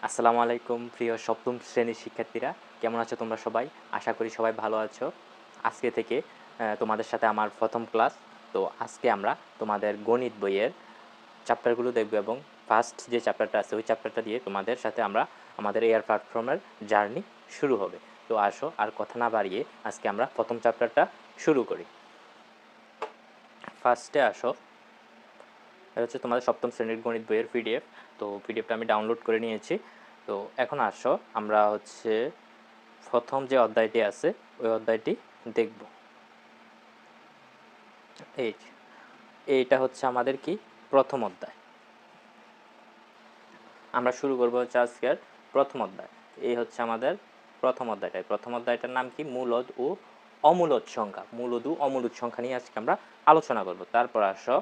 আসসালামু আলাইকুম প্রিয় সপ্তম শ্রেণীর শিক্ষার্থীরা, কেমন আছো তোমরা সবাই? আশা করি সবাই ভালো আছো। আজকে থেকে তোমাদের সাথে আমার প্রথম ক্লাস। তো আজকে আমরা তোমাদের গণিত বইয়ের চ্যাপ্টারগুলো দেখব এবং ফার্স্ট যে চ্যাপ্টারটা আছে ওই চ্যাপ্টারটা দিয়ে তোমাদের সাথে আমরা আমাদের এয়ার প্ল্যাটফর্মের জার্নি শুরু হবে। তো আসো আর কথা না বাড়িয়ে আজকে আমরা প্রথম চ্যাপ্টারটা শুরু করি। ফার্স্টে আসো, এটা হচ্ছে তোমাদের সপ্তম শ্রেণীর গণিত বইয়ের পিডিএফ। তো পিডিএফটা আমি ডাউনলোড করে নিয়েছি। তো এখন আসো আমরা হচ্ছে প্রথম যে অধ্যায়টি আছে ওই অধ্যায়টি দেখব। এইটা হচ্ছে আমাদের কি প্রথম অধ্যায়। আমরা শুরু করব হচ্ছে আজকের প্রথম অধ্যায়। এই হচ্ছে আমাদের প্রথম অধ্যায়টার নাম কি? মূলদ ও অমূলদ সংখ্যা। মূলদ ও অমূলদ সংখ্যা নিয়ে আজকে আমরা আলোচনা করব। তারপর আসো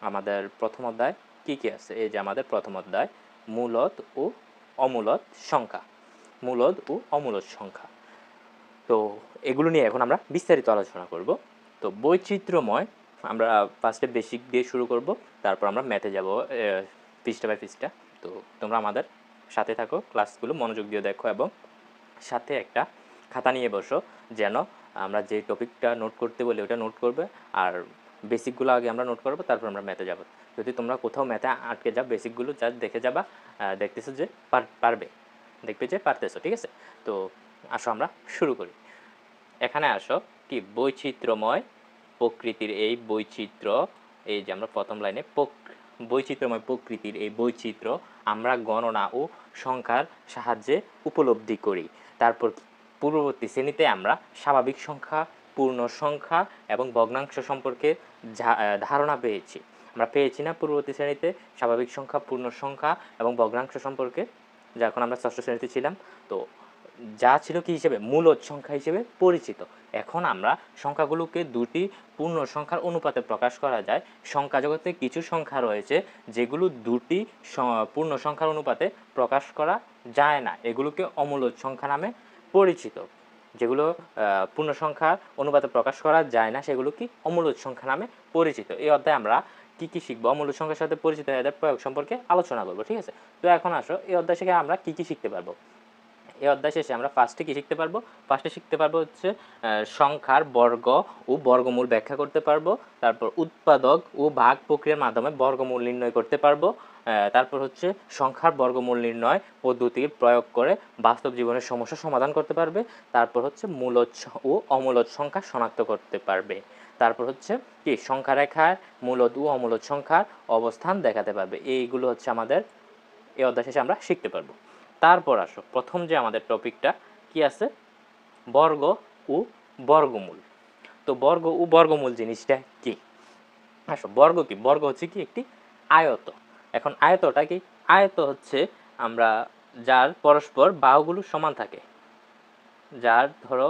আমাদের প্রথম অধ্যায় কি কি আছে। এই যে আমাদের প্রথম অধ্যায় মূলদ ও অমূলদ সংখ্যা। মূলদ ও অমূলদ সংখ্যা, তো এগুলো নিয়ে এখন আমরা বিস্তারিত আলোচনা করব। তো বৈচিত্র্যময়, আমরা ফার্স্টে বেসিক দিয়ে শুরু করব, তারপর আমরা ম্যাথে যাব পৃষ্ঠা বাই পৃষ্ঠা। তো তোমরা আমাদের সাথে থাকো, ক্লাসগুলো মনোযোগ দিয়ে দেখো এবং সাথে একটা খাতা নিয়ে বসো, যেন আমরা যে টপিকটা নোট করতে বলি ওটা নোট করবে, আর বেসিকগুলো আগে আমরা নোট করবো, তারপর আমরা ম্যাথে যাব। যদি তোমরা কোথাও ম্যাথে আটকে যাও, বেসিকগুলো যা দেখে যাবা, দেখতেছো যে পারবে, দেখবে যে পারতেছো, ঠিক আছে? তো আসো আমরা শুরু করি। এখানে আসো কি বৈচিত্র্যময় প্রকৃতির এই বৈচিত্র্য, এই যে আমরা প্রথম লাইনে বৈচিত্র্যময় প্রকৃতির এই বৈচিত্র্য আমরা গণনা ও সংখ্যার সাহায্যে উপলব্ধি করি। তারপর পূর্ববর্তী শ্রেণীতে আমরা স্বাভাবিক সংখ্যা, পূর্ণ সংখ্যা এবং ভগ্নাংশ সম্পর্কে ধারণা পেয়েছি। আমরা পেয়েছি না পূর্ববর্তী শ্রেণীতে স্বাভাবিক সংখ্যা, পূর্ণ সংখ্যা এবং ভগ্নাংশ সম্পর্কে, যা এখন আমরা ষষ্ঠ শ্রেণীতে ছিলাম। তো যা ছিল কি হিসেবে? মূলদ সংখ্যা হিসেবে পরিচিত। এখন আমরা সংখ্যাগুলোকে দুটি পূর্ণ সংখ্যার অনুপাতে প্রকাশ করা যায়। সংখ্যা জগতে কিছু সংখ্যা রয়েছে যেগুলো দুটি পূর্ণ সংখ্যার অনুপাতে প্রকাশ করা যায় না, এগুলোকে অমূলদ সংখ্যা নামে পরিচিত। যেগুলো পূর্ণ সংখ্যার অনুপাতে প্রকাশ করা যায় না সেগুলো কি? অমূলদ সংখ্যা নামে পরিচিত। এই অধ্যায়ে আমরা কি কি শিখবো? অমূলদ সংখ্যার সাথে পরিচিত এদের প্রয়োগ সম্পর্কে আলোচনা করবো, ঠিক আছে? তো এখন আসো এই অধ্যায় থেকে আমরা কি কি শিখতে পারবো। এই অধ্যায় শেষে আমরা ফার্স্টে কি শিখতে পারবো? ফার্স্টে শিখতে পারবো হচ্ছে সংখ্যার বর্গ ও বর্গমূল ব্যাখ্যা করতে পারবো। তারপর উৎপাদক ও ভাগ প্রক্রিয়ার মাধ্যমে বর্গমূল নির্ণয় করতে পারবো। তারপর হচ্ছে সংখ্যার বর্গমূল নির্ণয় পদ্ধতির প্রয়োগ করে বাস্তব জীবনের সমস্যা সমাধান করতে পারবে। তারপর হচ্ছে মূলদ ও অমূলদ সংখ্যা শনাক্ত করতে পারবে। তারপর হচ্ছে কি সংখ্যা রেখার মূলদ ও অমূলদ সংখ্যার অবস্থান দেখাতে পারবে। এইগুলো হচ্ছে আমাদের এই অধ্যায় শেষে আমরা শিখতে পারবো। তারপর আসো প্রথম যে আমাদের টপিকটা কি আছে, বর্গ ও বর্গমূল। তো বর্গ ও বর্গমূল জিনিসটা কি? আসো, বর্গ কি? বর্গ হচ্ছে কি একটি আয়ত। এখন আয়তটা কি? আয়ত হচ্ছে আমরা যার পরস্পর বাহুগুলো সমান থাকে, যার ধরো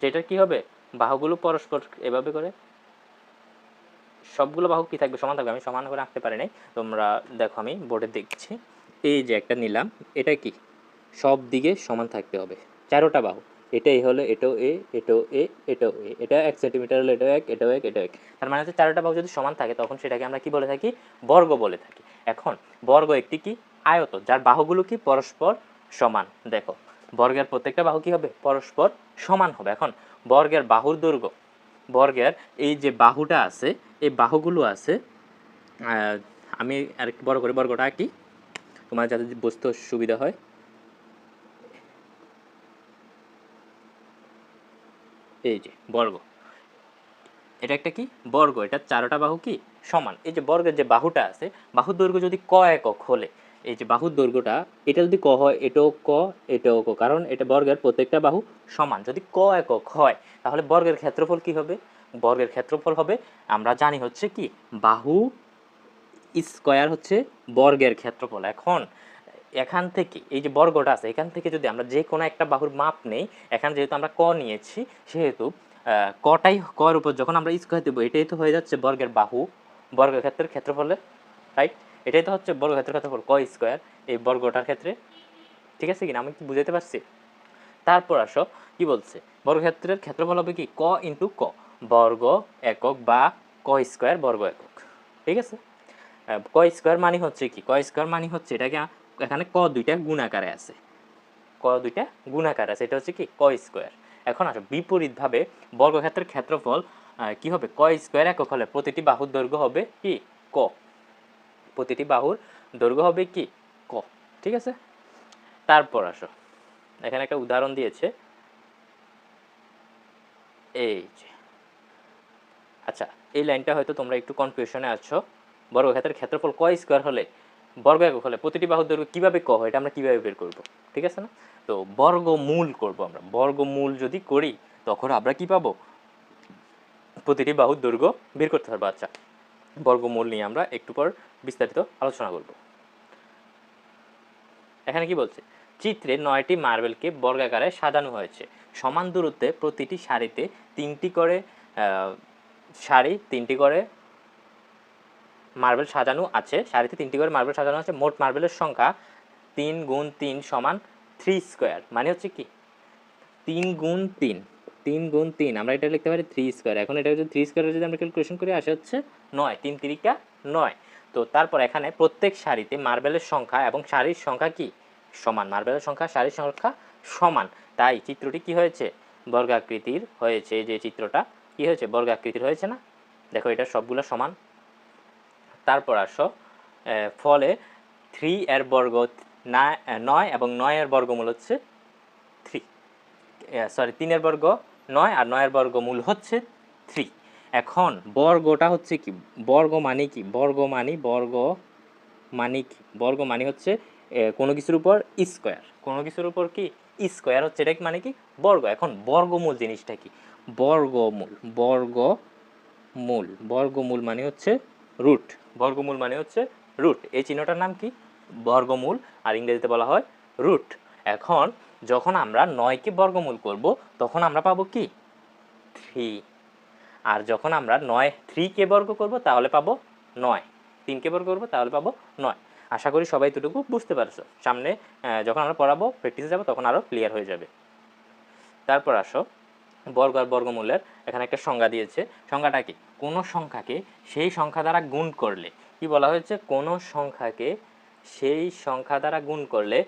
যেটা কি হবে, বাহুগুলো পরস্পর এভাবে করে সবগুলো বাহু কি থাকবে? সমান থাকবে। আমি সমান করে আঁকতে পারি নাই, তোমরা দেখো আমি বোর্ডে দেখছি। এই যে একটা নিলাম, এটা কি সব দিকে সমান থাকতে হবে, চারোটা বাহু। এটাই হলো, এটাও এ, এটাও এ, এটাও এ, এটা 1 সেন্টিমিটার হলো, এটাও এক, এটাও এক, এটাও এক। তার মানে হচ্ছে চারোটা বাহু যদি সমান থাকে তখন সেটাকে আমরা কি বলে থাকি? বর্গ বলে থাকি। এখন বর্গ একটি কি আয়ত যার বাহুগুলো কি পরস্পর সমান। দেখো বর্গের প্রত্যেকটা বাহু কি হবে? পরস্পর সমান হবে। এখন বর্গের বাহুর দৈর্ঘ্য, বর্গের এই যে বাহুটা আছে, এই বাহুগুলো আছে, আমি আরেকটু বড় করে বর্গটা আঁকি তোমার যাতে বুঝতে সুবিধা হয়। এই যে বর্গ, এটা একটা কি বর্গ, এটা চারটা বাহু কি সমান। এই যে বর্গের যে বাহুটা আছে, বাহুর দৈর্ঘ্য যদি ক একক হলে, এই যে বাহুর দৈর্ঘ্যটা এটা যদি ক হয়, এটাও ক, এটাও ক, কারণ এটা বর্গের প্রত্যেকটা বাহু সমান। যদি ক একক হয় তাহলে বর্গের ক্ষেত্রফল কি হবে? বর্গের ক্ষেত্রফল হবে, আমরা জানি হচ্ছে কি বাহু স্কয়ার হচ্ছে বর্গের ক্ষেত্রফল। এখন এখান থেকে এই যে বর্গটা আছে, এখান থেকে যদি আমরা যে কোনো একটা বাহুর মাপ নেই, এখানে যেহেতু আমরা ক নিয়েছি সেহেতু কটাই কর উপর যখন আমরা স্কয়ার দেবো, এটাই তো হয়ে যাচ্ছে বর্গের বাহু, বর্গের ক্ষেত্রের ক্ষেত্রফলে, রাইট? এটাই তো হচ্ছে বর্গক্ষেত্রের ক্ষেত্রফল ক স্কয়ার এই বর্গটার ক্ষেত্রে, ঠিক আছে কিনা? আমি কি বুঝাতে পারছি? তারপর আসো কি বলছে, বর্গক্ষেত্রের ক্ষেত্রফল হবে কি ক ইন্টু ক, বর্গ একক বা ক স্কয়ার বর্গ একক। ঠিক আছে। ক স্কোয়ার মানে হচ্ছে কি, ক স্কোয়ার মানে হচ্ছে এটাকে এখানে ক দুইটা গুণাকারে আছে, ক দুইটা গুণাকার আছে, এটা হচ্ছে কি ক স্কোয়ার। এখন আসো বিপরীতভাবে বর্গক্ষেত্রের ক্ষেত্রফল কি হবে, ক স্কোয়ার একক হলে প্রতিটি বাহুর দৈর্ঘ্য হবে কি ক, প্রতিটি বাহুর দৈর্ঘ্য হবে কি ক, ঠিক আছে। তারপর আসো এখানে একটা উদাহরণ দিয়েছে, এই যে আচ্ছা এই লাইনটা হয়তো তোমরা একটু কনফিউশনে আছো, বর্গক্ষেত্রের ক্ষেত্রফল ক স্কোয়ার হলে বর্গ একক হলে প্রতিটি বাহুর দৈর্ঘ্য কীভাবে ক হয়, এটা আমরা কীভাবে বের করব, ঠিক আছে না। তো বর্গমূল করব আমরা, বর্গমূল যদি করি তখন আমরা কি পাবো, প্রতিটি বাহুর দৈর্ঘ্য বের করতে পারবো। আচ্ছা বর্গমূল নিয়ে আমরা একটু পর বিস্তারিত আলোচনা করব। এখানে কি বলছে, চিত্রে 9টি মার্বেলকে বর্গাকারে সাজানো হয়েছে, সমান দূরত্বে প্রতিটি সারিতে 3টি করে মার্বেল সাজানো আছে, সারিতে 3টি করে মার্বেল সাজানো আছে। মোট মার্বেলের সংখ্যা 3 গুণ 3 সমান 3 স্কোয়ার, মানে হচ্ছে কি 3 গুণ 3, 3 গুণ 3 আমরা এটা লিখতে পারি 3 স্কোয়ার। এখন এটা যদি 3 স্কোয়ারের যদি আমরা ক্যালকুলেশন করি আসে হচ্ছে 9, 3 3 9। তো তারপর এখানে প্রত্যেক সারিতে মার্বেলের সংখ্যা এবং সারির সংখ্যা কি সমান, মার্বেলের সংখ্যা সারির সংখ্যা সমান, তাই চিত্রটি কি হয়েছে বর্গাকৃতির হয়েছে। যে চিত্রটা কি হয়েছে বর্গাকৃতির হয়েছে না, দেখো এটা সবগুলো সমান। তারপর আসো ফলে 3 এর বর্গ 9 এবং 9 এর বর্গমূল হচ্ছে 3 এর বর্গ 9 আর 9 এর বর্গমূল হচ্ছে 3। এখন বর্গটা হচ্ছে কি, বর্গ মানে কি, বর্গ মানে হচ্ছে কোনো কিছুর উপর স্কোয়ার, কোনো কিছুর উপর কি স্কোয়ার হচ্ছে, এটা মানে কি বর্গ। এখন বর্গমূল জিনিসটা কি, বর্গমূল মানে হচ্ছে রুট, বর্গমূল মানে হচ্ছে রুট, এই চিহ্নটার নাম কি বর্গমূল, আর ইংরেজিতে বলা হয় রুট। এখন যখন আমরা 9কে বর্গমূল করব তখন আমরা পাবো কি 3, আর যখন আমরা 3কে বর্গ করব তাহলে পাবো 9, 3কে বর্গ করব তাহলে পাবো 9। আশা করি সবাই এতটুকু বুঝতে পারছো, সামনে যখন আমরা পড়াবো প্র্যাকটিসে যাব তখন আরও ক্লিয়ার হয়ে যাবে। তারপর আসো বর্গ আর বর্গমূলের এখানে একটা সংজ্ঞা দিয়েছে, সংজ্ঞাটা কি, কোনো সংখ্যাকে সেই সংখ্যা দ্বারা গুণ করলে, কি বলা হয়েছে, কোনো সংখ্যাকে সেই সংখ্যা দ্বারা গুণ করলে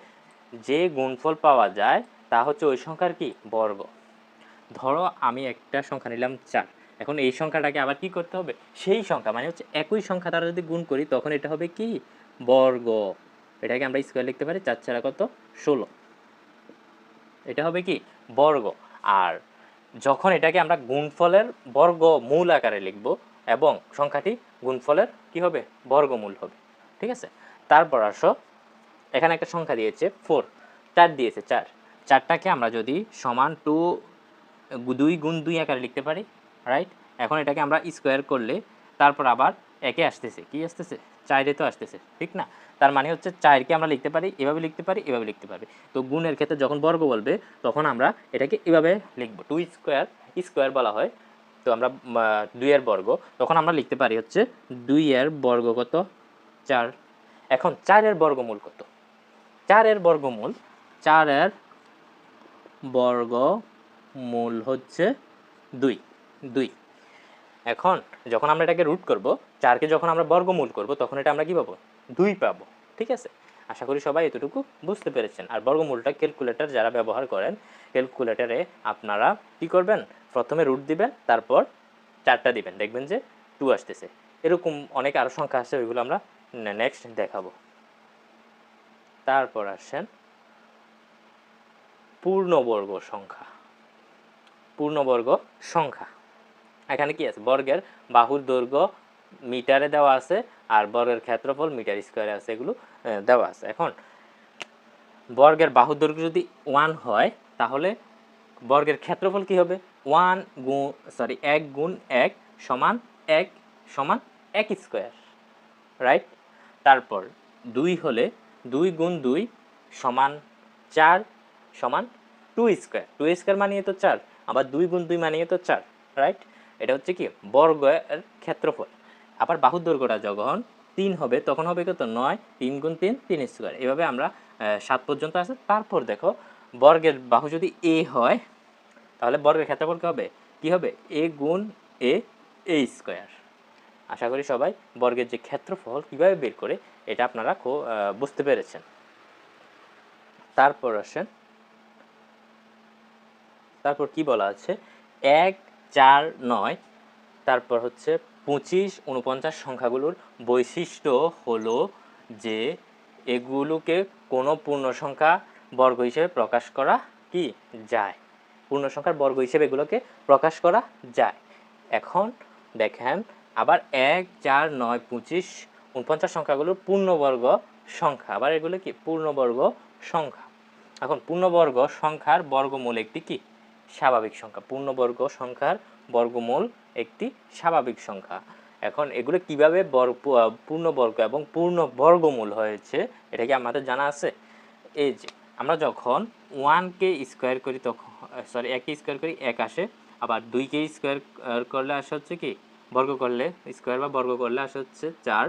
যে গুণফল পাওয়া যায় তা হচ্ছে ওই সংখ্যার কি বর্গ। ধরো আমি একটা সংখ্যা নিলাম 4, এখন এই সংখ্যাটাকে আবার কি করতে হবে, সেই সংখ্যা মানে হচ্ছে একই সংখ্যা দ্বারা যদি গুণ করি তখন এটা হবে কি বর্গ, এটাকে আমরা স্কোয়ার লিখতে পারি, 4 4 কত 16, এটা হবে কি বর্গ। আর যখন এটাকে আমরা গুণফলের বর্গমূল আকারে লিখব এবং সংখ্যাটি গুণফলের কি হবে বর্গমূল হবে, ঠিক আছে। তারপর আসো এখানে একটা সংখ্যা দিয়েছে 4 দিয়েছে, 4টাকে আমরা যদি সমান 2 গুণ 2 আকারে লিখতে পারি, রাইট। এখন এটাকে আমরা স্কোয়ার করলে তারপর আবার একে আসতেছে, কি আসতেছে 4 তো আসতেছে, ঠিক না। তার মানে হচ্ছে 4কে আমরা লিখতে পারি এভাবে, লিখতে পারি এভাবে লিখতে পারি। তো গুণের ক্ষেত্রে যখন বর্গ বলবে তখন আমরা এটাকে এভাবে লিখব, 2 স্কোয়ার বলা হয়। তো আমরা 2 এর বর্গ তখন আমরা লিখতে পারি হচ্ছে 2 এর বর্গ কত 4। এখন 4 এর বর্গমূল কত, 4 এর বর্গমূল হচ্ছে 2। এখন যখন আমরা এটাকে রুট করব, 4কে যখন আমরা বর্গমূল করব তখন এটা আমরা কি পাবো 2 পাবো, ঠিক আছে। আশা করি সবাই এতটুকু বুঝতে পেরেছেন। আর বর্গমূলটা ক্যালকুলেটর যারা ব্যবহার করেন, ক্যালকুলেটরে আপনারা কি করবেন, প্রথমে রুট দিবেন তারপর 4টা দিবেন, দেখবেন যে 2 আসতেছে। এরকম অনেক আরও সংখ্যা আছে, ওইগুলো আমরা নেক্সট দেখাবো। তারপর আসেন পূর্ণবর্গ সংখ্যা। এখানে কি আছে, বর্গের বাহুর দৈর্ঘ্য মিটারে দেওয়া আছে আর বর্গের ক্ষেত্রফল মিটার স্কোয়ারে আছে, এগুলো দেওয়া আছে। এখন বর্গের বাহুর দৈর্ঘ্য যদি 1 হয় তাহলে বর্গের ক্ষেত্রফল কি হবে 1 গুণ 1 সমান 1 সমান 1 স্কোয়ার, রাইট। তারপর 2 হলে 2 গুণ 2 সমান 4 সমান 2 স্কোয়ার মানিয়ে তো 4, আবার 2 গুণ 2 মানিয়ে তো 4, রাইট। এটা হচ্ছে কি বর্গের ক্ষেত্রফল। আবার বাহুর দৈর্ঘ্যটা যখন 3 হবে তখন হবে কত 9, 3 গুণ 3 3 স্কোয়ার, এভাবে আমরা 7 পর্যন্ত আছে। তারপর দেখো বর্গের বাহু যদি a হয় তাহলে বর্গের ক্ষেত্রফল কি হবে a গুণ a স্কোয়ার। আশা করি সবাই বর্গের যে ক্ষেত্রফল কীভাবে বের করে এটা আপনারা বুঝতে পেরেছেন। তারপর আসেন, তারপর কি বলা আছে, 1, 4, 9, তারপর হচ্ছে 25, 49 সংখ্যাগুলোর বৈশিষ্ট্য হলো যে এগুলোকে কোনো পূর্ণ সংখ্যা বর্গ হিসেবে প্রকাশ করা কি যায়, পূর্ণ সংখ্যার বর্গ হিসেবে এগুলোকে প্রকাশ করা যায়। এখন দেখেন আবার 1, 4, 9, 25, 49 সংখ্যাগুলোর পূর্ণবর্গ সংখ্যা, আবার এগুলো কি পূর্ণবর্গ সংখ্যা। এখন পূর্ণবর্গ সংখ্যার বর্গমূল একটি কি স্বাভাবিক সংখ্যা, পূর্ণবর্গ সংখ্যার বর্গমূল একটি স্বাভাবিক সংখ্যা। এখন এগুলো কিভাবে পূর্ণবর্গ এবং পূর্ণ বর্গমূল হয়েছে এটা কি আমাদের জানা আছে? এই যে আমরা যখন 1কে স্কোয়ার করি তখন একে স্কোয়ার করি 1 আসে, আবার 2কে স্কোয়ার করলে আসে হচ্ছে কি বর্গ করলে স্কোয়ার বা বর্গ করলে আসে হচ্ছে 4,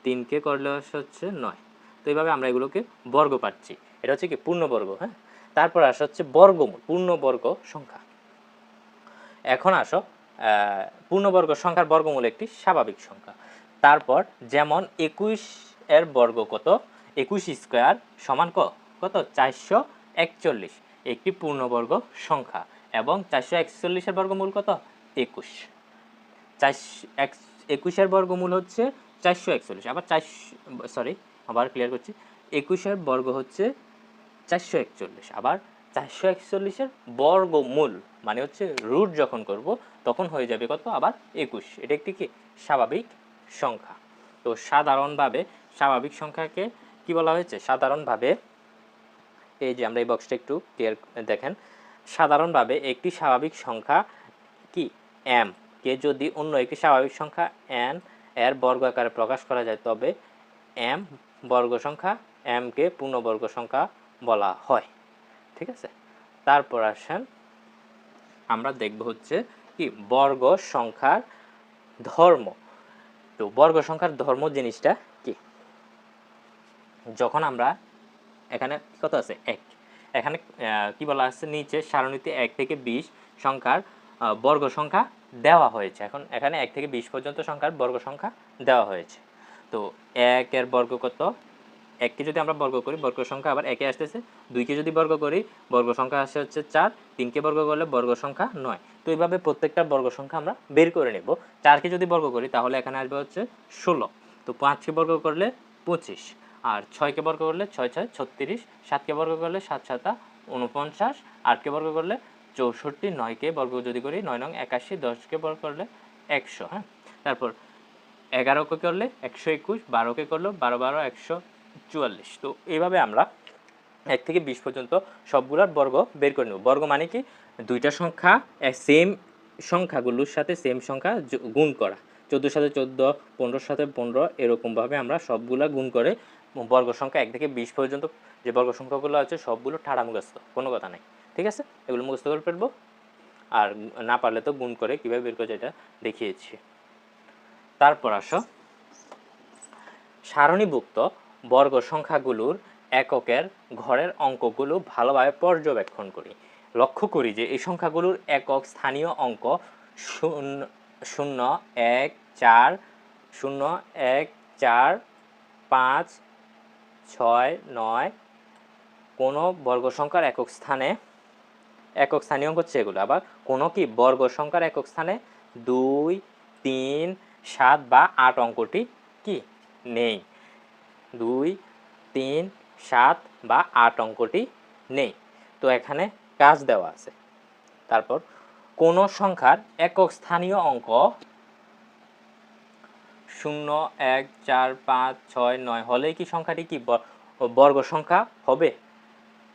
3কে করলে আসে হচ্ছে 9। তো এইভাবে আমরা এগুলোকে বর্গ পাচ্ছি, এটা হচ্ছে কি পূর্ণবর্গ। হ্যাঁ, তারপর আসা হচ্ছে বর্গমূল, পূর্ণবর্গ সংখ্যা। এখন আসো পূর্ণবর্গ সংখ্যার বর্গমূল একটি স্বাভাবিক সংখ্যা। তারপর যেমন 21 এর বর্গ কত, 21 স্কোয়ার সমান কত 441 একটি পূর্ণবর্গ সংখ্যা, এবং 441 এর বর্গমূল কত 21, 21 এর বর্গমূল হচ্ছে 441, আবার আবার ক্লিয়ার করছি, 21 এর বর্গ হচ্ছে 441, আবার 441 এর বর্গমূল মানে হচ্ছে রুট যখন করব তখন হয়ে যাবে কত আবার 21। এটা একটি কি স্বাভাবিক সংখ্যা। তো সাধারণভাবে স্বাভাবিক সংখ্যাকে কি বলা হয়েছে, সাধারণভাবে এই যে আমরা এই বক্সটা একটু ক্লিয়ার দেখেন, সাধারণভাবে একটি স্বাভাবিক সংখ্যা কি m কে যদি অন্য একটি স্বাভাবিক সংখ্যা n এর বর্গ আকারে প্রকাশ করা যায় তবে m বর্গ সংখ্যা m কে পূর্ণবর্গ সংখ্যা বলা হয়। ঠিক আছে, তারপর আসেন আমরা দেখব হচ্ছে কি বর্গ সংখ্যার ধর্ম। তো বর্গ সংখ্যার ধর্ম জিনিসটা কি, যখন আমরা এখানে কত আছে 1, এখানে কি বলা আছে নিচে সারণীতে 1 থেকে 20 সংখ্যার বর্গ সংখ্যা দেওয়া হয়েছে। এখন এখানে 1 থেকে 20 পর্যন্ত সংখ্যার বর্গ সংখ্যা দেওয়া হয়েছে। তো 1 এর বর্গ কত, 1কে যদি আমরা বর্গ করি বর্গ সংখ্যা আবার 1 এ আসতেছে, 2কে যদি বর্গ করি বর্গ সংখ্যা আসে হচ্ছে 4, 3কে বর্গ করলে বর্গ সংখ্যা 9। তো এইভাবে প্রত্যেকটা বর্গ সংখ্যা আমরা বের করে নেব। 4কে যদি বর্গ করি তাহলে এখানে আসবে হচ্ছে 16, তো 5কে বর্গ করলে 25, আর 6কে বর্গ করলে 6 6 36, 7কে বর্গ করলে 7 7 49, 8কে বর্গ করলে 64, 9কে বর্গ যদি করি 9 9 81, 10কে বর্গ করলে 100। হ্যাঁ, তারপর 11কে করলে 121, 12কে করলে 12 12 144। তো এইভাবে আমরা 1 থেকে 20 পর্যন্ত সবগুলোর বর্গ বের করে নেব। বর্গ মানে কি দুইটা সংখ্যা সেম সংখ্যাগুলোর সাথে সেম সংখ্যা গুণ করা, 14 সাথে 14, 15 সাথে 15, এরকমভাবে আমরা সবগুলা গুণ করে বর্গ সংখ্যা 1 থেকে 20 পর্যন্ত যে বর্গ সংখ্যাগুলো আছে সবগুলো ঠাড়া মুখস্থ, কোনো কথা নাই। ঠিক আছে, এগুলো মুখস্থ করে ফেলবো, আর না পারলে তো গুণ করে কীভাবে বের করে এটা দেখিয়েছি। তারপর আসো সারণীভুক্ত বর্গ সংখ্যাগুলোর এককের ঘরের অঙ্কগুলো ভালোভাবে পর্যবেক্ষণ করি। লক্ষ্য করি যে এই সংখ্যাগুলোর একক স্থানীয় অঙ্ক 0 1 4 0 1 4 5 6 9 কোনো বর্গ সংখ্যার একক স্থানীয় অঙ্ক হচ্ছে এগুলো। আবার কোনো কি বর্গ সংখ্যার একক স্থানে 2 3 7 বা 8 অঙ্কটি কি নেই, 2 3 7 বা 8 অঙ্কটি নেই। তো এখানে কাজ দেওয়া আছে। তারপর কোন সংখ্যার একক স্থানীয় অঙ্ক 0 1 4 5 6 9 হলেই কি সংখ্যাটি কি বর্গ সংখ্যা হবে,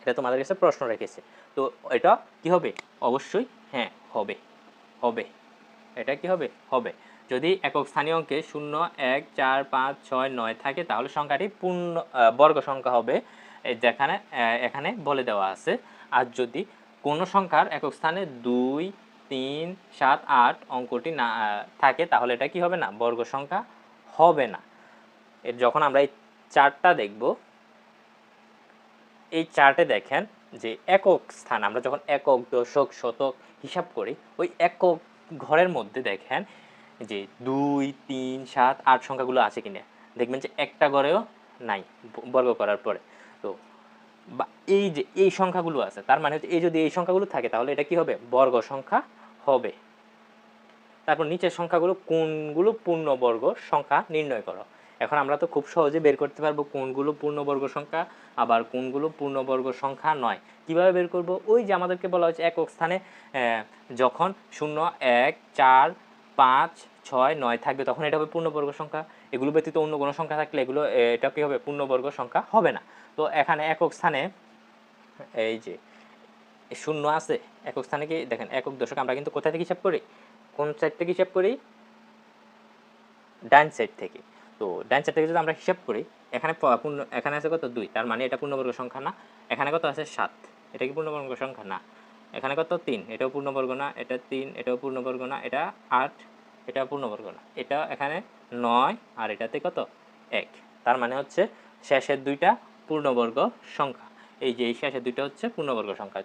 এটা তোমাদের কাছে প্রশ্ন রেখেছে। তো এটা কি হবে, অবশ্যই হ্যাঁ হবে, এটা কি হবে, যদি একক স্থানীয় অঙ্কে 0 1 4 5 6 9 থাকে তাহলে সংখ্যাটি পূর্ণ বর্গ সংখ্যা হবে, যেখানে এখানে বলে দেওয়া আছে। আর যদি কোনো সংখ্যার একক স্থানে 2 3 7 8 অঙ্কটি না থাকে তাহলে এটা কি হবে না, বর্গ সংখ্যা হবে না। যখন আমরা এই চার্টটা দেখব, এই চার্টে দেখেন যে একক স্থান আমরা যখন একক দশক শতক হিসাব করি ওই একক ঘরের মধ্যে দেখেন যে 2 3 7 8 সংখ্যাগুলো আছে কিনা, দেখবেন যে একটা ঘরেও নাই বর্গ করার পরে। তো বা এই যে এই সংখ্যাগুলো আছে, তার মানে হচ্ছে এই যদি এই সংখ্যাগুলো থাকে তাহলে এটা কি হবে, বর্গ সংখ্যা হবে। তারপর নিচের সংখ্যাগুলো কোনগুলো পূর্ণবর্গ সংখ্যা নির্ণয় করো। এখন আমরা তো খুব সহজে বের করতে পারবো কোনগুলো পূর্ণবর্গ সংখ্যা আবার কোনগুলো পূর্ণবর্গ সংখ্যা নয়। কিভাবে বের করব, ওই যে আমাদেরকে বলা হয়েছে একক স্থানে যখন 0 1 4 5 6 9 থাকবে তখন এটা হবে পূর্ণবর্গ সংখ্যা। এগুলো ব্যতীত অন্য কোনো সংখ্যা থাকলে এগুলো এটা কি হবে, পূর্ণবর্গ সংখ্যা হবে না। তো এখানে একক স্থানে এই যে 0 আছে, একক স্থানে কি দেখেন একক দশক আমরা কিন্তু কোথা থেকে হিসাব করি, কোন সাইড থেকে হিসাব করি, ডান সাইড থেকে। তো ডান সাইড থেকে যদি আমরা হিসাব করি, এখানে এখানে আছে কত 2, তার মানে এটা পূর্ণবর্গ সংখ্যা না। এখানে কত আছে 7, এটা কি পূর্ণবর্গ সংখ্যা না। এখানে কত 3, এটাও পূর্ণবর্গ না। এটা 3, এটাও পূর্ণবর্গ না। এটা 8, এটা পূর্ণবর্গ না। এটা এখানে 9 আর এটাতে কত 1, তার মানে হচ্ছে শেষের দুইটা পূর্ণবর্গ সংখ্যা। এই যে এই শেষের দুইটা হচ্ছে পূর্ণবর্গ সংখ্যা।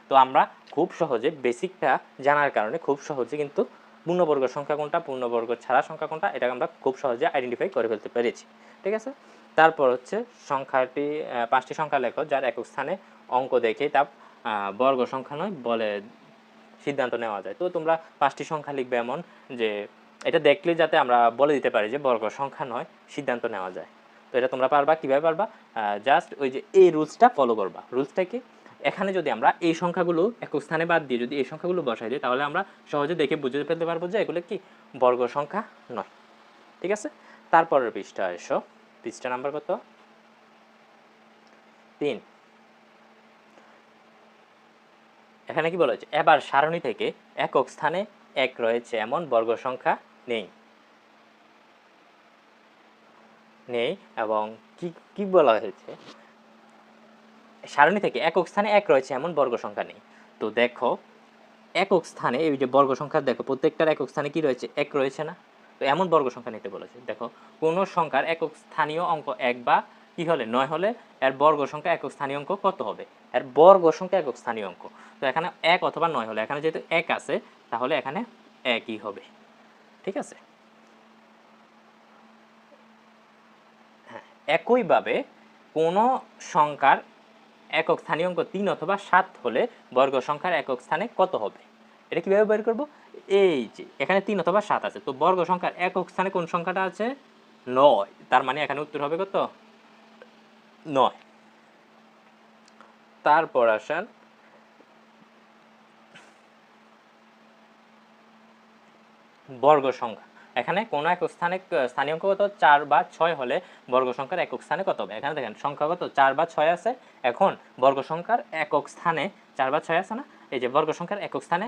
তো আমরা খুব সহজে বেসিকটা জানার কারণে খুব সহজে কিন্তু পূর্ণবর্গ সংখ্যা কোনটা, পূর্ণবর্গ ছাড়া সংখ্যা কোনটা, এটা আমরা খুব সহজে আইডেন্টিফাই করে ফেলতে পেরেছি। ঠিক আছে, তারপর হচ্ছে সংখ্যাটি 5টি সংখ্যা লেখো যার একক স্থানে অঙ্ক দেখে তা বর্গ সংখ্যা নয় বলে সিদ্ধান্ত নেওয়া যায়। তো তোমরা 5টি সংখ্যা লিখবে এমন যে এটা দেখলে যাতে আমরা বলে দিতে পারি যে বর্গ সংখ্যা নয়, সিদ্ধান্ত নেওয়া যায়। তো এটা তোমরা পারবা, কীভাবে পারবা, জাস্ট ওই যে এই রুলসটা ফলো করবা। রুলসটা কি, এখানে যদি আমরা এই সংখ্যাগুলো একক স্থানে বাদ দিয়ে যদি এই সংখ্যাগুলো বসাই দিই তাহলে আমরা সহজে দেখে বুঝে ফেলতে পারবো যে এগুলো কি বর্গ সংখ্যা নয়। ঠিক আছে, তারপরের পৃষ্ঠা এসো, পৃষ্ঠা নাম্বার কত 3। এখানে কি বলা হয়েছে, এবার সারণী থেকে একক স্থানে 1 রয়েছে এমন বর্গ সংখ্যা নেই নেই এবং কি কি বলা হয়েছে, সারণী থেকে একক স্থানে 1 রয়েছে এমন বর্গ সংখ্যা নেই। তো দেখো একক স্থানে এই যে বর্গ সংখ্যা দেখো প্রত্যেকটার একক স্থানে কি রয়েছে, 1 রয়েছে না। তো এমন বর্গ সংখ্যা নিতে বলেছে। দেখো কোন সংখ্যার একক স্থানীয় অঙ্ক 1 বা কি হলে 9 হলে এর বর্গ সংখ্যা একক স্থানীয় অঙ্ক কত হবে, এর বর্গ সংখ্যা একক স্থানীয় অঙ্ক। তো এখানে 1 অথবা 9 হলে, এখানে যেহেতু 1 আছে তাহলে এখানে 1ই হবে। ঠিক আছে, হ্যাঁ, একইভাবে কোন সংখ্যার একক স্থানীয় অঙ্ক 3 অথবা 7 হলে বর্গ সংখ্যার একক স্থানে কত হবে, এটা কিভাবে বের করব, এই যে এখানে 3 অথবা 7 আছে, তো বর্গ সংখ্যার একক স্থানে কোন সংখ্যাটা আছে 9, তার মানে এখানে উত্তর হবে কত 9। তারপর আসেন বর্গ সংখ্যা, এখানে কোন একক স্থানে স্থানীয় অঙ্ক কত 4 বা 6 হলে বর্গ সংখ্যার একক স্থানে কত হবে। এখানে দেখেন সংখ্যা কত 4 বা 6 আছে, এখন বর্গ সংখ্যার একক স্থানে 4 বা 6 আছে না, এই যে বর্গ সংখ্যার একক স্থানে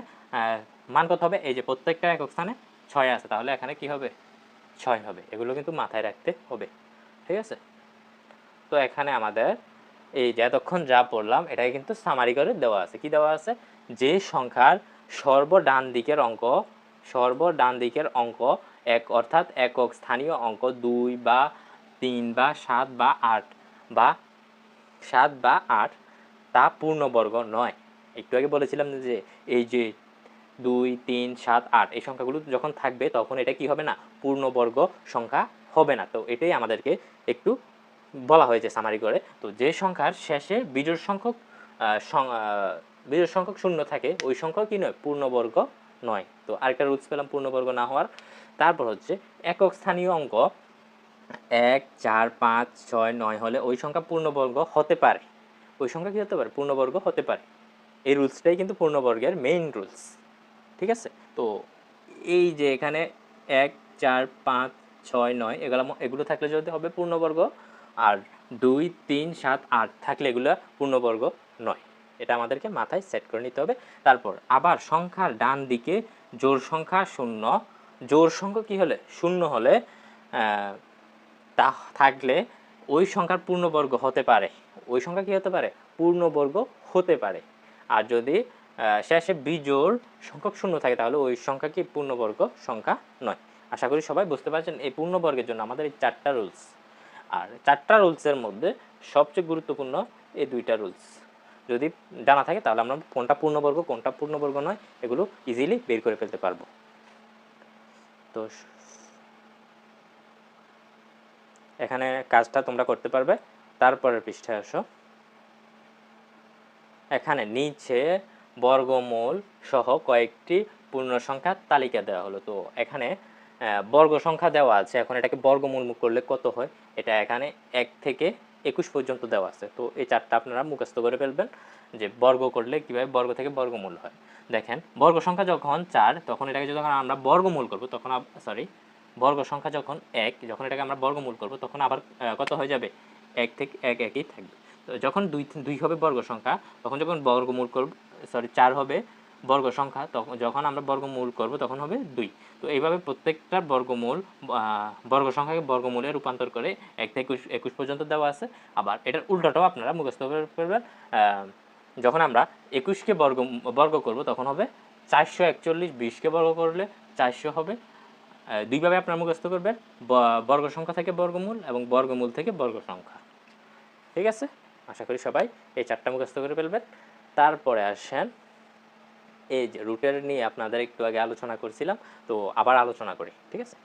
মান কত হবে, এই যে প্রত্যেকটা একক স্থানে 6 আছে, তাহলে এখানে কি হবে 6 হবে। এগুলো কিন্তু মাথায় রাখতে হবে। ঠিক আছে, তো এখানে আমাদের এই যে এতক্ষণ যা পড়লাম এটাকে কিন্তু সামারি করে দেওয়া আছে। কি দেওয়া আছে, যে সংখ্যার সর্বডান দিকের অঙ্ক 1 অর্থাৎ একক স্থানীয় অঙ্ক 2 বা 3 বা 7 বা 8 বা 7 বা 8 তা পূর্ণবর্গ নয়। একটু আগে বলেছিলাম যে এই যে 2 3 7 8 এই সংখ্যাগুলো যখন থাকবে তখন এটা কি হবে না, পূর্ণবর্গ সংখ্যা হবে না। তো এটাই আমাদেরকে একটু বলা হয়েছে সামারি করে। তো যে সংখ্যার শেষে বিজোড় সংখ্যক শূন্য থাকে ওই সংখ্যা কি নয়, পূর্ণবর্গ নয়। তো আরেকটা রুলস পেলাম পূর্ণবর্গ না হওয়ার। তারপর হচ্ছে একক স্থানীয় অঙ্ক 1 4 5 6 9 হলে ওই সংখ্যা পূর্ণবর্গ হতে পারে, ওই সংখ্যা কি হতে পারে, পূর্ণবর্গ হতে পারে। এই রুলসটাই কিন্তু পূর্ণবর্গের মেইন রুলস। ঠিক আছে, তো এই যে এখানে 1 4 5 6 9 এগুলো থাকলে যদি হবে পূর্ণবর্গ, আর 2 3 7 8 থাকলে এগুলো পূর্ণবর্গ নয়। এটা আমাদেরকে মাথায় সেট করে নিতে হবে। তারপর আবার সংখ্যার ডান দিকে জোড় সংখ্যা শূন্য, জোড় সংখ্যা কি হলে শূন্য হলে তা থাকলে ওই সংখ্যার পূর্ণবর্গ হতে পারে, ওই সংখ্যা কি হতে পারে, পূর্ণবর্গ হতে পারে। আর যদি শেষে বিজোড় সংখ্যক শূন্য থাকে তাহলে ওই সংখ্যা কি পূর্ণবর্গ সংখ্যা নয়। আশা করি সবাই বুঝতে পারছেন এই পূর্ণবর্গের জন্য আমাদের এই 4টা রুলস। আর 4টা রুলসের মধ্যে সবচেয়ে গুরুত্বপূর্ণ এই 2টা রুলস যদি জানা থাকে তাহলে আমরা কোনটা পূর্ণবর্গ কোনটা পূর্ণবর্গ নয় এগুলো ইজিলি বের করে ফেলতে পারবো। তো এখানে কাজটা তোমরা করতে পারবে। তারপরের পৃষ্ঠায় আসো। এখানে নিচে বর্গমূল সহ কয়েকটি পূর্ণ সংখ্যার তালিকা দেওয়া হলো। তো এখানে বর্গ সংখ্যা দেওয়া আছে, এখন এটাকে বর্গমূল করলে কত হয় এটা এখানে 1 থেকে 21 পর্যন্ত দেওয়া আছে। তো এই চারটা আপনারা মুখস্থ করে ফেলবেন যে বর্গ করলে কীভাবে বর্গ থেকে বর্গমূল হয়। দেখেন বর্গ সংখ্যা যখন 4 তখন এটাকে যখন আমরা বর্গমূল করব তখন বর্গ সংখ্যা যখন 1 যখন এটাকে আমরা বর্গমূল করব তখন আবার কত হয়ে যাবে 1 থেকে 1 একই থাকবে। তো যখন দুই হবে বর্গ সংখ্যা তখন যখন বর্গমূল করব 4 হবে বর্গ সংখ্যা, তখন যখন আমরা বর্গমূল করব তখন হবে 2। তো এইভাবে প্রত্যেকটা বর্গমূল বর্গ সংখ্যাকে বর্গমূলে রূপান্তর করে 1 থেকে 21 পর্যন্ত দেওয়া আছে। আবার এটার উল্টাটাও আপনারা মুখস্থ করে ফেলবেন। যখন আমরা 21কে বর্গ করব তখন হবে 441, 20কে বর্গ করলে 400 হবে। দুইভাবে আপনারা মুখস্থ করবেন, বর্গ সংখ্যা থেকে বর্গমূল এবং বর্গমূল থেকে বর্গ সংখ্যা। ঠিক আছে, আশা করি সবাই এই চারটা মুখস্থ করে ফেলবেন। তারপরে আসেন এই যে রুটের নিয়ে আপনাদের একটু আগে আলোচনা করছিলাম, তো আবার আলোচনা করি। ঠিক আছে,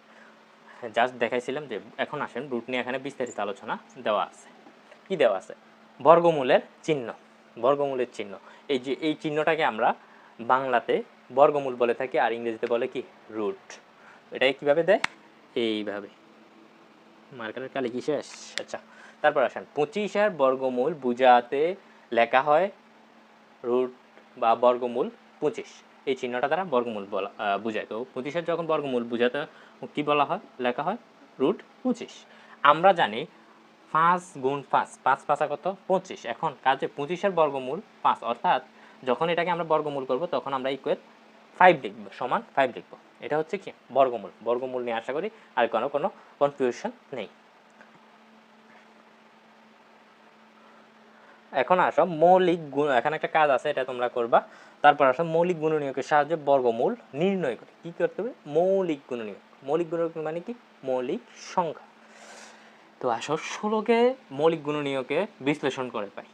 জাস্ট দেখাইছিলাম যে এখন আসেন রুট নিয়ে এখানে বিস্তারিত আলোচনা দেওয়া আছে। কি দেওয়া আছে? বর্গমূলের চিহ্ন। বর্গমূলের চিহ্ন, এই যে এই চিহ্নটাকে আমরা বাংলাতে বর্গমূল বলে থাকি আর ইংরেজিতে বলে কি রুট। এটাকে কীভাবে দেয়? এইভাবে। মার্কারের কালি কি শেষ? আচ্ছা, তারপর আসেন 25-এর বর্গমূল বুঝাতে লেখা হয় রুট বা বর্গমূল 25। এই চিহ্নটা দ্বারা বর্গমূল বলা বুঝায়। তো 25-এর যখন বর্গমূল বুঝাতে কি বলা হয়? লেখা হয় রুট 25। আমরা জানি 5 গুণ 5, 5 5 কত? 25। এখন কাজে 25-এর বর্গমূল 5, অর্থাৎ যখন এটাকে আমরা বর্গমূল করব তখন আমরা ইকুয়াল 5 লিখব, সমান 5 লিখব। এটা হচ্ছে কি বর্গমূল। বর্গমূল নিয়ে আশা করি আর কোনো কনফিউশন নেই। এখন আসো মৌলিক গুণ, এখানে একটা কাজ আছে এটা তোমরা করবা। তারপর আসো মৌলিক গুণনীয়কের সাহায্যে বর্গমূল নির্ণয় করে কি করতে হবে? মৌলিক গুণনীয়ক। মৌলিক গুণনীয়ক মানে কি? মৌলিক সংখ্যা। তো আসো 16কে মৌলিক গুণনীয়কে বিশ্লেষণ করে পাই।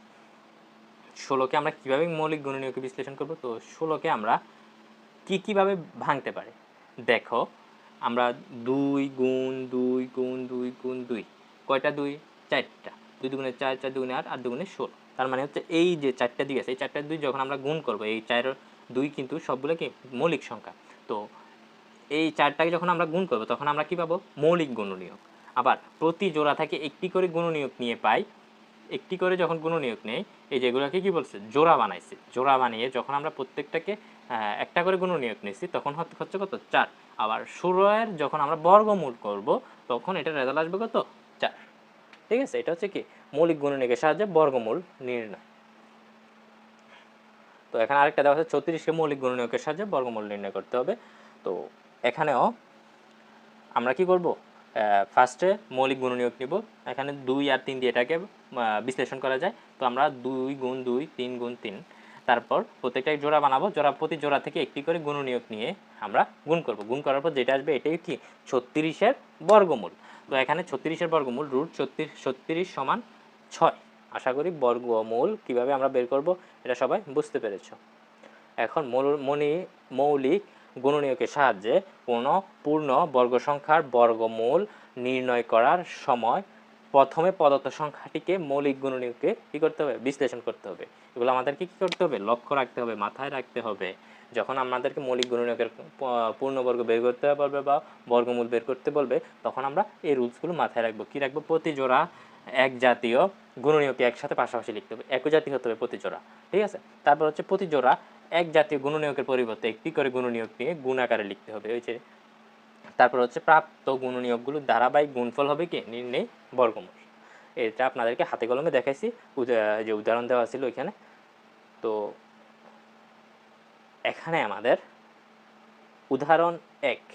16কে আমরা কিভাবে মৌলিক গুণনীয়কে বিশ্লেষণ করব? তো 16কে আমরা কিভাবে ভাঙতে পারি দেখো। আমরা 2 গুণ 2 গুণ 2 গুণ 2, কয়টা 2? 4টা। 2 দুগুণে 4, 4 দুগুণে 8, 8 দুগুণে 16। তার মানে হচ্ছে এই যে 4টা 2 আছে, এই 4টা 2 যখন আমরা গুণ করব, এই 4 2 কিন্তু সবগুলো কি মৌলিক সংখ্যা। তো এই 4টাকে যখন আমরা গুণ করব তখন আমরা কি পাবো? মৌলিক গুণনীয়ক। আবার প্রতি জোড়া থেকে একটি করে গুণনীয়ক নিয়ে পাই। একটি করে যখন গুণনীয়ক নেই, এই যেগুলোকে কি বলছে? জোড়া বানাইছি। জোড়া বানিয়ে যখন আমরা প্রত্যেকটাকে একটা করে গুণনীয়ক নিচ্ছি তখন হচ্ছে কত? 4। আবার 16-এর যখন আমরা বর্গমূল করব তখন এটা রেজাল্ট আসবে কত? 4। ঠিক আছে, এটা হচ্ছে কি মৌলিক গুণনীয়কের সাহায্যে বর্গমূল নির্ণয়। তো এখানে আরেকটা দেওয়া আছে 34কে মৌলিক গুণনীয়কের সাহায্যে বর্গমূল নির্ণয় করতে হবে। তো এখানেও আমরা কি করব? ফার্স্টে মৌলিক গুণনীয়ক নিব। এখানে 2 আর 3 দিয়ে এটাকে বিশ্লেষণ করা যায়। তো আমরা 2 গুণ 2, 3 গুণ 3, তারপর প্রত্যেকটাই জোড়া বানাবো। প্রতি জোড়া থেকে একটি করে গুণনীয়ক নিয়ে আমরা গুণ করব। গুণ করার পর যেটা আসবে এটাই কি 36-এর বর্গমূল। তো এখানে 36-এর বর্গমূল রুট 36 সমান 6। আশা করি বর্গমূল কিভাবে আমরা বের করব এটা সবাই বুঝতে পেরেছ। এখন মৌলিক গুণনীয়কের সাহায্যে কোনো পূর্ণ বর্গ সংখ্যার বর্গমূল নির্ণয় করার সময় প্রথমে প্রদত্ত সংখ্যাটিকে মৌলিক গুণনীয়কে কী করতে হবে? বিশ্লেষণ করতে হবে। এগুলো আমাদেরকে কী করতে হবে? লক্ষ্য রাখতে হবে, মাথায় রাখতে হবে। যখন আমাদেরকে মৌলিক গুণনীয়কের পূর্ণবর্গ বের করতে বলবে বা বর্গমূল বের করতে বলবে তখন আমরা এই রুলসগুলো মাথায় রাখবো। কী রাখবো? প্রতি জোড়া এক জাতীয় গুণনীয়কে একসাথে পাশাপাশি লিখতে হবে, একই জাতীয় হতে হবে প্রতি জোড়া। ঠিক আছে, তারপর হচ্ছে প্রতি জোড়া এক জাতীয় গুণনীয়কের পরিবর্তে একটি করে গুণনীয়ক নিয়ে গুণ আকারে লিখতে হবে। ওই যে তারপর হচ্ছে প্রাপ্ত গুণনীয়কগুলো ধারাবাহিক গুণফল হবে কি নির্ণয় বর্গমূল। এটা আপনাদেরকে হাতে কলমে দেখাইছি, যে উদাহরণ দেওয়া ছিল ওইখানে। তো এখানে আমাদের উদাহরণ 1,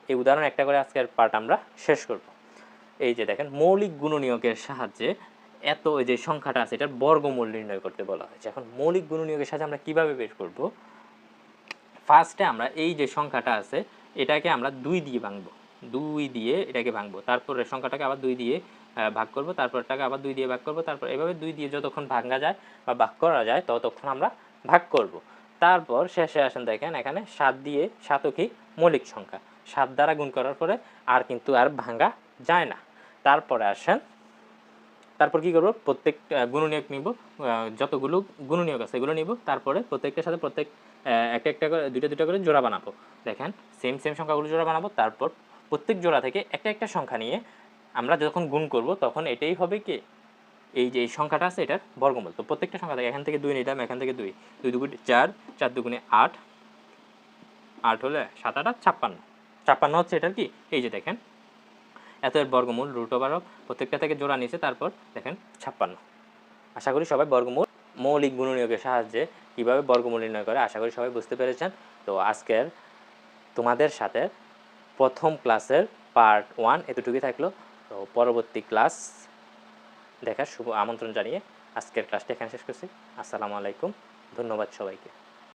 এই উদাহরণ একটা করে আজকের পার্ট আমরা শেষ করব। এই যে দেখেন মৌলিক গুণনীয়কের সাহায্যে এত যে সংখ্যাটা আছে এটার বর্গমূল নির্ণয় করতে বলা হয়েছে। এখন মৌলিক গুণনীয়কের সাহায্যে আমরা কিভাবে বের করব? ফার্স্টে আমরা এই যে সংখ্যাটা আছে এটাকে আমরা 2 দিয়ে ভাঙবো। 2 দিয়ে এটাকে ভাঙবো, তারপরে সংখ্যাটাকে আবার 2 দিয়ে ভাগ করব, তারপরটাকে আবার 2 দিয়ে ভাগ করব, তারপর এভাবে 2 দিয়ে যতক্ষণ ভাঙা যায় বা ভাগ করা যায় ততক্ষণ আমরা ভাগ করব। তারপর শেষে আসেন দেখেন এখানে 7 দিয়ে, 7ও কি মৌলিক সংখ্যা, 7 দ্বারা গুণ করার পরে আর কিন্তু আর ভাঙা যায় না। তারপরে আসেন, তারপর কি করব, প্রত্যেক গুণনীয়ক নিব, যতগুলো গুণনীয়ক আছে এগুলো নিব, তারপরে প্রত্যেকটার সাথে প্রত্যেক একটা একটা করে দুইটা দুইটা করে জোড়া বানাবো। দেখেন সেম সেম সংখ্যাগুলো জোড়া বানাবো, তারপর প্রত্যেক জোড়া থেকে একটা একটা সংখ্যা নিয়ে আমরা যখন গুণ করব তখন এটাই হবে কি, এই যে এই সংখ্যাটা আছে এটার বর্গমূল। তো প্রত্যেকটা সংখ্যা থেকে এখান থেকে 2 নিলাম, এখান থেকে 2, 2 দুগুণে 4, 4 দুগুণে 8, 8 হলে 7 8 56, 56 হচ্ছে এটার কি, এই যে দেখেন এত এর বর্গমূল √, প্রত্যেকটা থেকে জোড়া নিচে, তারপর দেখেন 56। আশা করি সবাই বর্গমূল মৌলিক গুণনীয়কের সাহায্যে কীভাবে বর্গমূল নির্ণয় করে আশা করি সবাই বুঝতে পেরেছেন। তো আজকের তোমাদের সাথে প্রথম ক্লাসের পার্ট 1 এতটুকুই থাকলো। তো পরবর্তী ক্লাস দেখার শুভ আমন্ত্রণ জানিয়ে আজকের ক্লাসটা এখানে শেষ করছি। আসসালামু আলাইকুম, ধন্যবাদ সবাইকে।